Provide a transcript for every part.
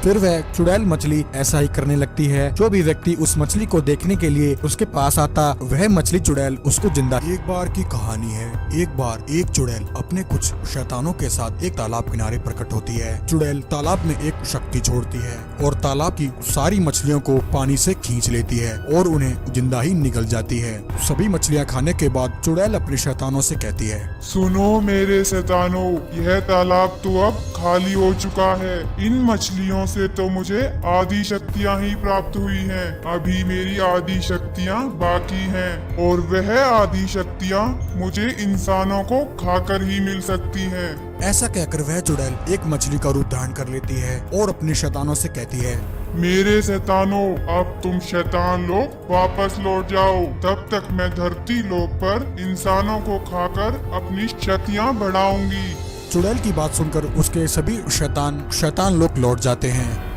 फिर वह चुड़ैल मछली ऐसा ही करने लगती है। जो भी व्यक्ति उस मछली को देखने के लिए उसके पास आता, वह मछली चुड़ैल उसको जिंदा। एक बार की कहानी है। एक बार एक चुड़ैल अपने कुछ शैतानों के साथ एक तालाब किनारे प्रकट होती है। चुड़ैल तालाब में एक शक्ति छोड़ती है और तालाब की सारी मछलियों को पानी से खींच लेती है और उन्हें जिंदा ही निगल जाती है। सभी मछलियाँ खाने के बाद चुड़ैल अपने शैतानों से कहती है, सुनो मेरे शैतानों, यह तालाब तो अब खाली हो चुका है। इन मछलियों से तो मुझे आदि शक्तियाँ ही प्राप्त हुई हैं। अभी मेरी आदि शक्तियाँ बाकी हैं और वह आदि शक्तियाँ मुझे इंसानों को खाकर ही मिल सकती हैं। ऐसा कहकर वह चुड़ैल एक मछली का रूप धारण कर लेती है और अपने शैतानों से कहती है, मेरे शैतानों, अब तुम शैतान लोग वापस लौट जाओ। तब तक मैं धरती लोक पर इंसानों को खाकर अपनी शक्तियाँ बढ़ाऊंगी। चुड़ैल की बात सुनकर उसके सभी शैतान लोग लौट जाते हैं।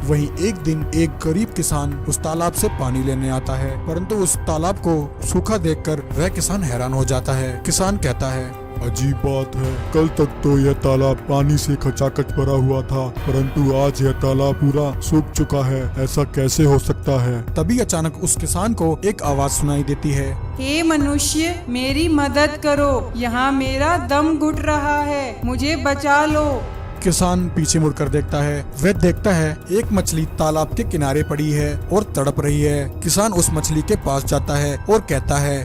वहीं एक दिन एक गरीब किसान उस तालाब से पानी लेने आता है, परंतु उस तालाब को सूखा देखकर वह किसान हैरान हो जाता है। किसान कहता है, अजीब बात है, कल तक तो यह तालाब पानी से खचाखच भरा हुआ था, परंतु आज यह तालाब पूरा सूख चुका है। ऐसा कैसे हो सकता है? तभी अचानक उस किसान को एक आवाज सुनाई देती है, हे मनुष्य, मेरी मदद करो, यहाँ मेरा दम घुट रहा है, मुझे बचा लो। किसान पीछे मुड़कर देखता है। वह देखता है एक मछली तालाब के किनारे पड़ी है और तड़प रही है। किसान उस मछली के पास जाता है और कहता है,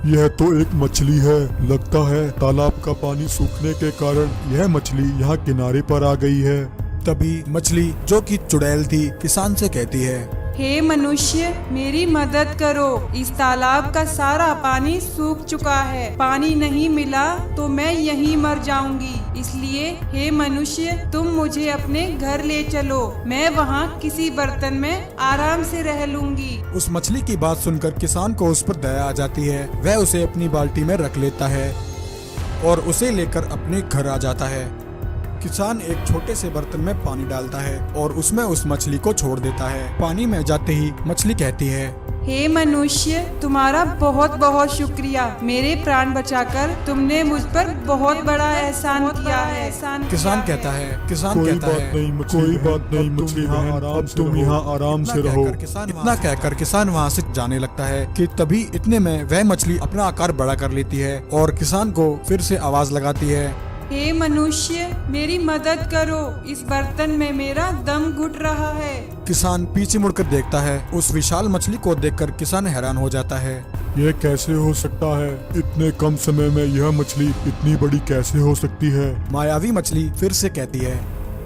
यह तो एक मछली है। लगता है तालाब का पानी सूखने के कारण यह मछली यहाँ किनारे पर आ गई है। तभी मछली, जो कि चुड़ैल थी, किसान से कहती है, हे मनुष्य, मेरी मदद करो, इस तालाब का सारा पानी सूख चुका है, पानी नहीं मिला तो मैं यहीं मर जाऊंगी। इसलिए हे मनुष्य, तुम मुझे अपने घर ले चलो, मैं वहाँ किसी बर्तन में आराम से रह लूंगी। उस मछली की बात सुनकर किसान को उस पर दया आ जाती है। वह उसे अपनी बाल्टी में रख लेता है और उसे लेकर अपने घर आ जाता है। किसान एक छोटे से बर्तन में पानी डालता है और उसमें उस मछली को छोड़ देता है। पानी में जाते ही मछली कहती है, हे मनुष्य, तुम्हारा बहुत बहुत शुक्रिया, मेरे प्राण बचाकर तुमने मुझ पर बहुत बड़ा एहसान किया है। किसान कहता है, कोई बात नहीं मछली, तुम यहाँ आराम से रहो। इतना कहकर किसान वहाँ से जाने लगता है कि तभी इतने में वह मछली अपना आकार बड़ा कर लेती है और किसान को फिर से आवाज लगाती है, हे मनुष्य, मेरी मदद करो, इस बर्तन में मेरा दम घुट रहा है। किसान पीछे मुड़कर देखता है। उस विशाल मछली को देखकर किसान हैरान हो जाता है। यह कैसे हो सकता है? इतने कम समय में यह मछली इतनी बड़ी कैसे हो सकती है? मायावी मछली फिर से कहती है,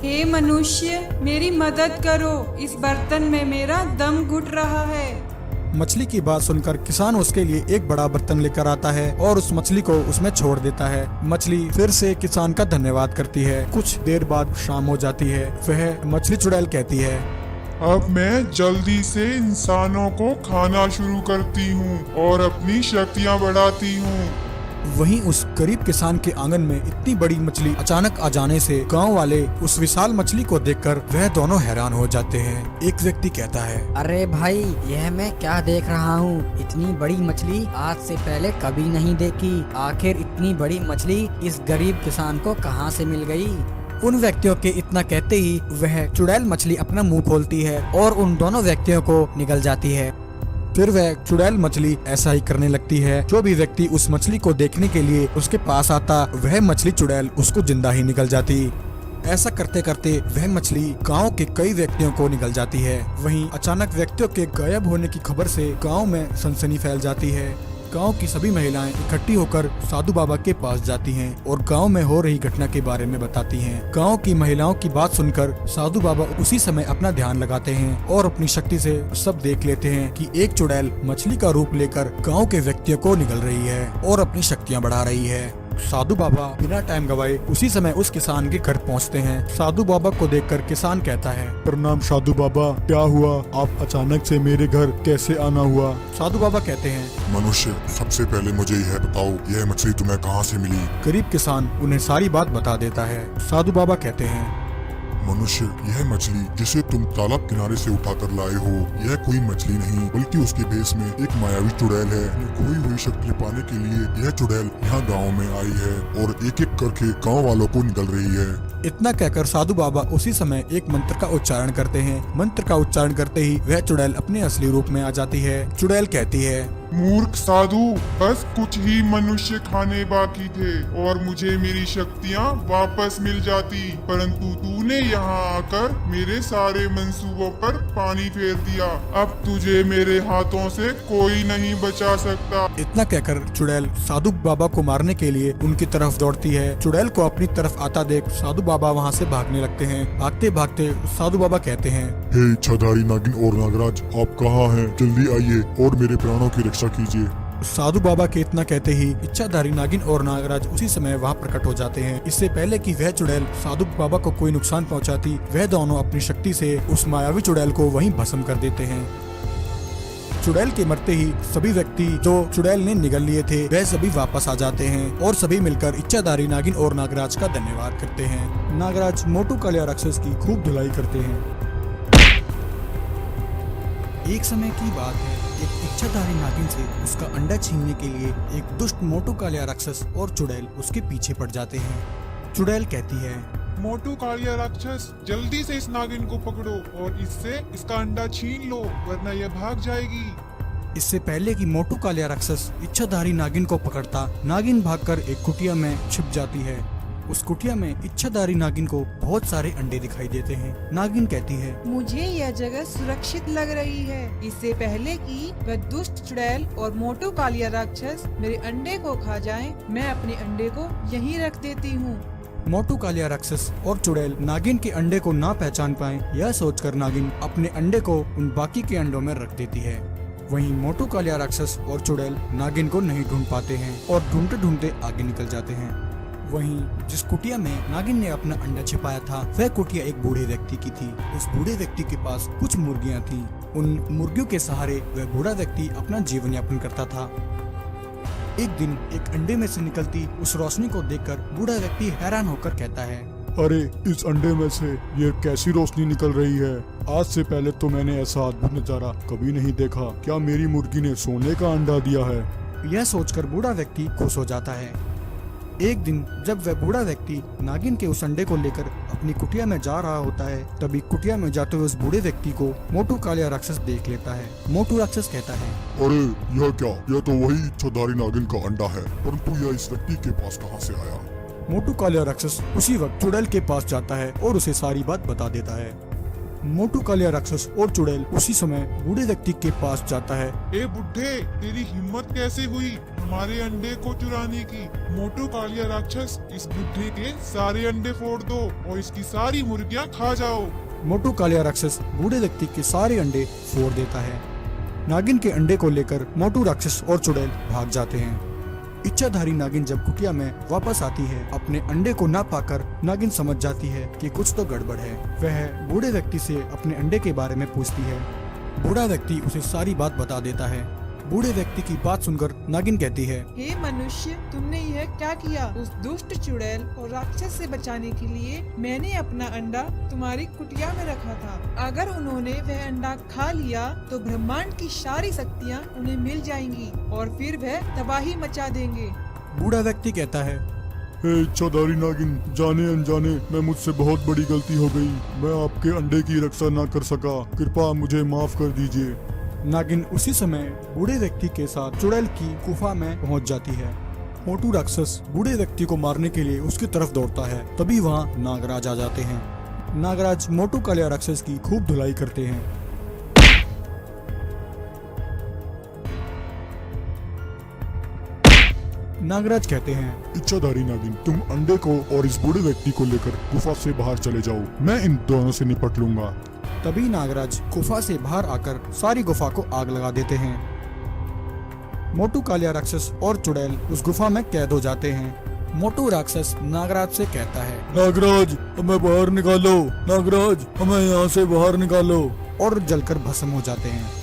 हे मनुष्य, मेरी मदद करो, इस बर्तन में मेरा दम घुट रहा है। मछली की बात सुनकर किसान उसके लिए एक बड़ा बर्तन लेकर आता है और उस मछली को उसमें छोड़ देता है। मछली फिर से किसान का धन्यवाद करती है। कुछ देर बाद शाम हो जाती है। वह मछली चुड़ैल कहती है, अब मैं जल्दी से इंसानों को खाना शुरू करती हूँ और अपनी शक्तियाँ बढ़ाती हूँ। वहीं उस गरीब किसान के आंगन में इतनी बड़ी मछली अचानक आ जाने से गांव वाले उस विशाल मछली को देखकर वह दोनों हैरान हो जाते हैं। एक व्यक्ति कहता है, अरे भाई, यह मैं क्या देख रहा हूँ? इतनी बड़ी मछली आज से पहले कभी नहीं देखी। आखिर इतनी बड़ी मछली इस गरीब किसान को कहाँ से मिल गई? उन व्यक्तियों के इतना कहते ही वह चुड़ैल मछली अपना मुंह खोलती है और उन दोनों व्यक्तियों को निगल जाती है। फिर वह चुड़ैल मछली ऐसा ही करने लगती है। जो भी व्यक्ति उस मछली को देखने के लिए उसके पास आता, वह मछली चुड़ैल उसको जिंदा ही निगल जाती। ऐसा करते करते वह मछली गांव के कई व्यक्तियों को निगल जाती है। वहीं अचानक व्यक्तियों के गायब होने की खबर से गांव में सनसनी फैल जाती है। गांव की सभी महिलाएं इकट्ठी होकर साधु बाबा के पास जाती हैं और गांव में हो रही घटना के बारे में बताती हैं। गांव की महिलाओं की बात सुनकर साधु बाबा उसी समय अपना ध्यान लगाते हैं और अपनी शक्ति से सब देख लेते हैं कि एक चुड़ैल मछली का रूप लेकर गांव के व्यक्तियों को निगल रही है और अपनी शक्तियां बढ़ा रही है। साधु बाबा बिना टाइम गवाए उसी समय उस किसान के घर पहुंचते हैं। साधु बाबा को देखकर किसान कहता है, प्रणाम साधु बाबा, क्या हुआ? आप अचानक से मेरे घर कैसे आना हुआ? साधु बाबा कहते हैं, मनुष्य, सबसे पहले मुझे यह बताओ, यह मछली तुम्हें कहाँ से मिली? गरीब किसान उन्हें सारी बात बता देता है। साधु बाबा कहते हैं, मनुष्य, यह मछली जिसे तुम तालाब किनारे से उठाकर लाए हो, यह कोई मछली नहीं बल्कि उसके भेस में एक मायावी चुड़ैल है। खोई हुई शक्ति पाने के लिए यह चुड़ैल यहाँ गाँव में आई है और एक एक करके गाँव वालों को निगल रही है। इतना कहकर साधु बाबा उसी समय एक मंत्र का उच्चारण करते हैं। मंत्र का उच्चारण करते ही वह चुड़ैल अपने असली रूप में आ जाती है। चुड़ैल कहती है, मूर्ख साधु, बस कुछ ही मनुष्य खाने बाकी थे और मुझे मेरी शक्तियाँ वापस मिल जाती, परंतु तूने यहाँ आकर मेरे सारे मंसूबों पर पानी फेर दिया। अब तुझे मेरे हाथों से कोई नहीं बचा सकता। इतना कहकर चुड़ैल साधु बाबा को मारने के लिए उनकी तरफ दौड़ती है। चुड़ैल को अपनी तरफ आता देख साधु बाबा वहाँ से भागने लगते हैं। भागते भागते साधु बाबा कहते हैं, हे इच्छाधारी नागिन और नागराज, आप कहाँ हैं? जल्दी आइए और मेरे प्राणों की रक्षा कीजिए। साधु बाबा के इतना कहते ही इच्छाधारी नागिन और नागराज उसी समय वहाँ प्रकट हो जाते हैं। इससे पहले कि वह चुड़ैल साधु बाबा को कोई नुकसान पहुँचाती, वह दोनों अपनी शक्ति से उस मायावी चुड़ैल को वहीं भस्म कर देते हैं। चुड़ैल के मरते ही सभी व्यक्ति जो चुड़ैल ने निगल लिए थे वह सभी वापस आ जाते हैं और सभी मिलकर इच्छाधारी नागिन और नागराज का धन्यवाद करते हैं। नागराज मोटू कालिया राक्षस की खूब धुलाई करते हैं। एक समय की बात है, एक इच्छाधारी नागिन से उसका अंडा छीनने के लिए एक दुष्ट मोटू कालिया राक्षस और चुड़ैल उसके पीछे पड़ जाते हैं। चुड़ैल कहती है, मोटू कालिया राक्षस, जल्दी से इस नागिन को पकड़ो और इससे इसका अंडा छीन लो, वरना यह भाग जाएगी। इससे पहले कि मोटू कालिया राक्षस इच्छाधारी नागिन को पकड़ता, नागिन भागकर एक कुटिया में छिप जाती है। उस कुटिया में इच्छाधारी नागिन को बहुत सारे अंडे दिखाई देते हैं। नागिन कहती है, मुझे यह जगह सुरक्षित लग रही है। इससे पहले कि वह दुष्ट चुड़ैल और मोटू कालिया राक्षस मेरे अंडे को खा जाएं, मैं अपने अंडे को यहीं रख देती हूँ। मोटू कालिया राक्षस और चुड़ैल नागिन के अंडे को ना पहचान पाए, यह सोचकर नागिन अपने अंडे को उन बाकी के अंडों में रख देती है। वहीं मोटू कालिया राक्षस और चुड़ैल नागिन को नहीं ढूंढ पाते हैं और ढूंढते ढूंढते आगे निकल जाते हैं। वहीं जिस कुटिया में नागिन ने अपना अंडा छिपाया था, वह कुटिया एक बूढ़े व्यक्ति की थी। उस बूढ़े व्यक्ति के पास कुछ मुर्गियां थीं। उन मुर्गियों के सहारे वह बूढ़ा व्यक्ति अपना जीवन यापन करता था। एक दिन एक अंडे में से निकलती उस रोशनी को देखकर बूढ़ा व्यक्ति हैरान होकर कहता है, अरे, इस अंडे में से ये कैसी रोशनी निकल रही है? आज से पहले तो मैंने ऐसा अद्भुत नजारा कभी नहीं देखा। क्या मेरी मुर्गी ने सोने का अंडा दिया है? यह सोचकर बूढ़ा व्यक्ति खुश हो जाता है। एक दिन जब वह बूढ़ा व्यक्ति नागिन के उस अंडे को लेकर अपनी कुटिया में जा रहा होता है, तभी कुटिया में जाते हुए उस बूढ़े व्यक्ति को मोटू कालिया राक्षस देख लेता है। मोटू राक्षस कहता है, अरे यह क्या? यह तो वही इच्छाधारी नागिन का अंडा है, परंतु यह इस व्यक्ति के पास कहाँ से आया? मोटू कालिया राक्षस उसी वक्त चुड़ैल के पास जाता है और उसे सारी बात बता देता है। मोटू कालिया राक्षस और चुड़ैल उसी समय बूढ़े व्यक्ति के पास जाता है। ए बुढ़े, तेरी हिम्मत कैसे हुई हमारे अंडे को चुराने की? मोटू कालिया राक्षस, इस बुढ़े के सारे अंडे फोड़ दो और इसकी सारी मुर्गियां खा जाओ। मोटू कालिया राक्षस बूढ़े व्यक्ति के सारे अंडे फोड़ देता है। नागिन के अंडे को लेकर मोटू राक्षस और चुड़ैल भाग जाते हैं। इच्छाधारी नागिन जब कुटिया में वापस आती है, अपने अंडे को ना पाकर नागिन समझ जाती है कि कुछ तो गड़बड़ है। वह बूढ़े व्यक्ति से अपने अंडे के बारे में पूछती है। बूढ़ा व्यक्ति उसे सारी बात बता देता है। बूढ़े व्यक्ति की बात सुनकर नागिन कहती है, हे मनुष्य, तुमने यह क्या किया? उस दुष्ट चुड़ैल और राक्षस से बचाने के लिए मैंने अपना अंडा तुम्हारी कुटिया में रखा था। अगर उन्होंने वह अंडा खा लिया तो ब्रह्मांड की सारी शक्तियाँ उन्हें मिल जाएंगी और फिर वह तबाही मचा देंगे। बूढ़ा व्यक्ति कहता है, हे इच्छाधारी नागिन, जाने अनजाने मैं मुझसे बहुत बड़ी गलती हो गई। मैं आपके अंडे की रक्षा न कर सका, कृपया मुझे माफ कर दीजिए। नागिन उसी समय बूढ़े व्यक्ति के साथ चुड़ैल की गुफा में पहुंच जाती है। मोटू राक्षस बूढ़े व्यक्ति को मारने के लिए उसकी तरफ दौड़ता है, तभी वहां नागराज आ जाते हैं। नागराज मोटू कालिया राक्षस की खूब धुलाई करते हैं। नागराज कहते हैं, इच्छाधारी नागिन, तुम अंडे को और इस बूढ़े व्यक्ति को लेकर गुफा से बाहर चले जाओ, मैं इन दोनों से निपट लूंगा। तभी नागराज गुफा से बाहर आकर सारी गुफा को आग लगा देते हैं। मोटू कालिया राक्षस और चुड़ैल उस गुफा में कैद हो जाते हैं। मोटू राक्षस नागराज से कहता है, नागराज, हमें बाहर निकालो। नागराज, हमें यहाँ से बाहर निकालो। और जलकर भस्म हो जाते हैं।